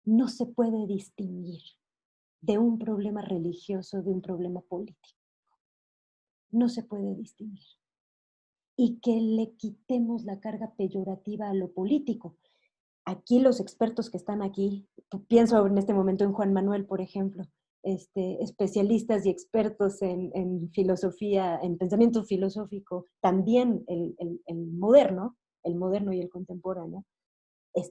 no se puede distinguir de un problema religioso de un problema político. No se puede distinguir. Y que le quitemos la carga peyorativa a lo político. Aquí los expertos que están aquí, pienso en este momento en Juan Manuel, por ejemplo, especialistas y expertos en filosofía, en pensamiento filosófico, también el moderno y el contemporáneo,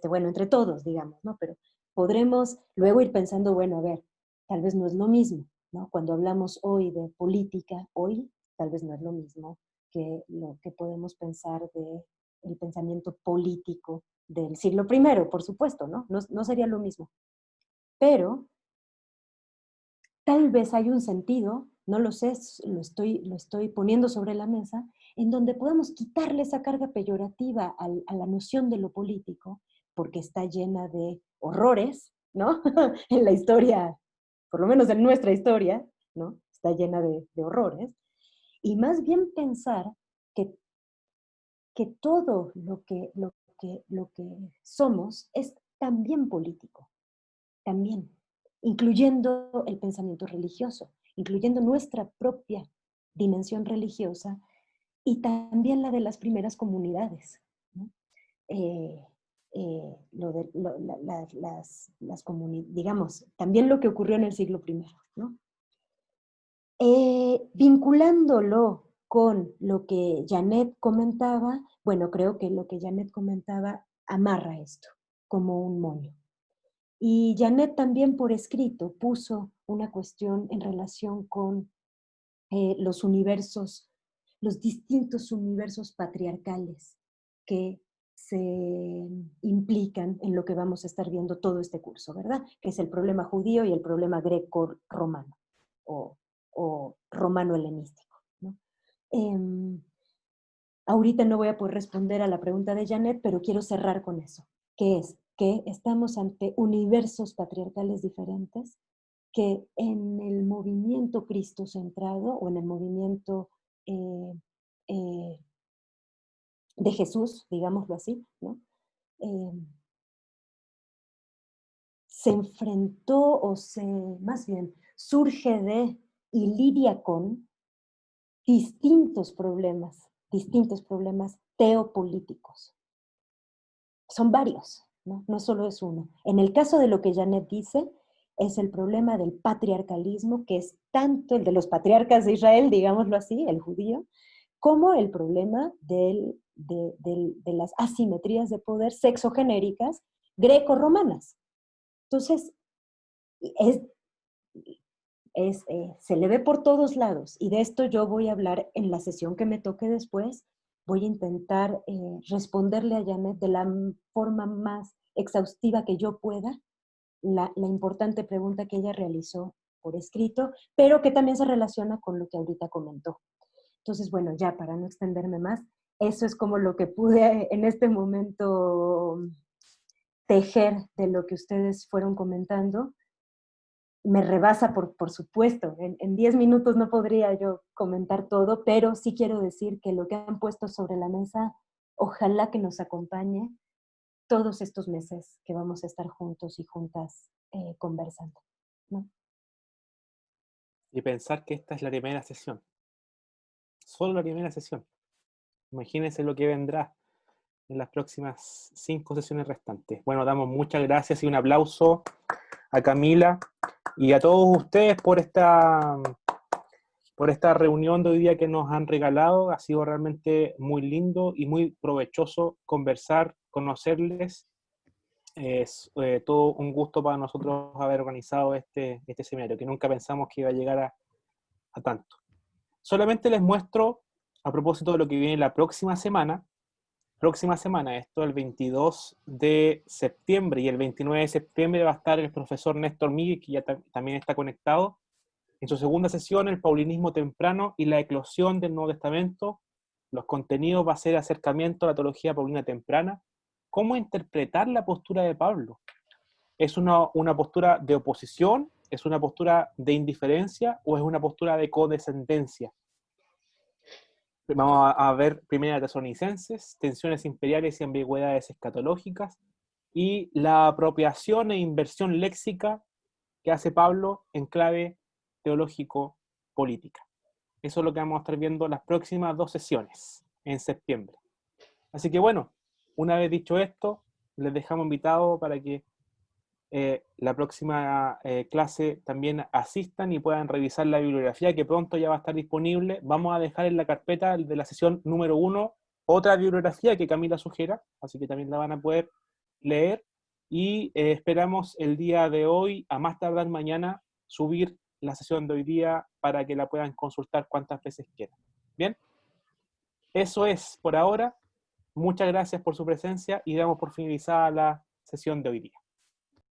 bueno, entre todos, digamos, ¿no? Pero podremos luego ir pensando, bueno, a ver, tal vez no es lo mismo, ¿no? Cuando hablamos hoy de política, hoy tal vez no es lo mismo que lo que podemos pensar del pensamiento político del siglo I, por supuesto, ¿no? No sería lo mismo. Pero tal vez hay un sentido, no lo sé, lo estoy poniendo sobre la mesa, en donde podemos quitarle esa carga peyorativa a la noción de lo político, porque está llena de horrores, ¿no? En la historia, por lo menos en nuestra historia, ¿no? Está llena de horrores. Y más bien pensar que todo lo que somos es también político, también, incluyendo el pensamiento religioso, incluyendo nuestra propia dimensión religiosa y también la de las primeras comunidades, ¿no? Digamos, también lo que ocurrió en el siglo I, ¿no? Vinculándolo con lo que Janet comentaba, bueno, creo que lo que Janet comentaba amarra esto como un moño. Y Janet también por escrito puso una cuestión en relación con los universos, los distintos universos patriarcales que se implican en lo que vamos a estar viendo todo este curso, ¿verdad? Que es el problema judío y el problema greco-romano o romano-helenístico, ¿no? Ahorita no voy a poder responder a la pregunta de Janet, pero quiero cerrar con eso, que es que estamos ante universos patriarcales diferentes que en el movimiento cristocentrado o en el movimiento de Jesús, digámoslo así, ¿no? Se enfrentó más bien, surge de y lidia con distintos problemas teopolíticos. Son varios, ¿no? No solo es uno. En el caso de lo que Janet dice, es el problema del patriarcalismo, que es tanto el de los patriarcas de Israel, digámoslo así, el judío, como el problema de las asimetrías de poder sexogenéricas greco-romanas. Entonces, se le ve por todos lados, y de esto yo voy a hablar en la sesión que me toque después. Voy a intentar responderle a Janet de la forma más exhaustiva que yo pueda, la importante pregunta que ella realizó por escrito, pero que también se relaciona con lo que ahorita comentó. Entonces, bueno, ya para no extenderme más, eso es como lo que pude en este momento tejer de lo que ustedes fueron comentando. Me rebasa, por supuesto. En 10 minutos no podría yo comentar todo, pero sí quiero decir que lo que han puesto sobre la mesa, ojalá que nos acompañe todos estos meses que vamos a estar juntos y juntas conversando, ¿no? Y pensar que esta es la primera sesión. Solo la primera sesión. Imagínense lo que vendrá en las próximas 5 sesiones restantes. Bueno, damos muchas gracias y un aplauso a Camila y a todos ustedes por esta reunión de hoy día que nos han regalado. Ha sido realmente muy lindo y muy provechoso conversar, conocerles. Es todo un gusto para nosotros haber organizado este seminario, que nunca pensamos que iba a llegar a tanto. Solamente les muestro, a propósito de lo que viene la próxima semana, esto el 22 de septiembre y el 29 de septiembre va a estar el profesor Néstor Miguel, que ya también está conectado, en su segunda sesión, el paulinismo temprano y la eclosión del Nuevo Testamento, Los contenidos va a ser acercamiento a la teología paulina temprana. ¿Cómo interpretar la postura de Pablo? ¿Es una postura de oposición? ¿Es una postura de indiferencia? ¿O es una postura de codescendencia? Vamos a ver Primera Tesalonicenses, tensiones imperiales y ambigüedades escatológicas, y la apropiación e inversión léxica que hace Pablo en clave teológico-política. Eso es lo que vamos a estar viendo las próximas 2 sesiones en septiembre. Así que bueno, una vez dicho esto, les dejamos invitados para que la próxima clase también asistan y puedan revisar la bibliografía que pronto ya va a estar disponible. Vamos a dejar en la carpeta de la sesión número 1 otra bibliografía que Camila sugiera, así que también la van a poder leer, y esperamos el día de hoy, a más tardar mañana, subir la sesión de hoy día para que la puedan consultar cuantas veces quieran. Bien, eso es por ahora. Muchas gracias por su presencia y damos por finalizada la sesión de hoy día.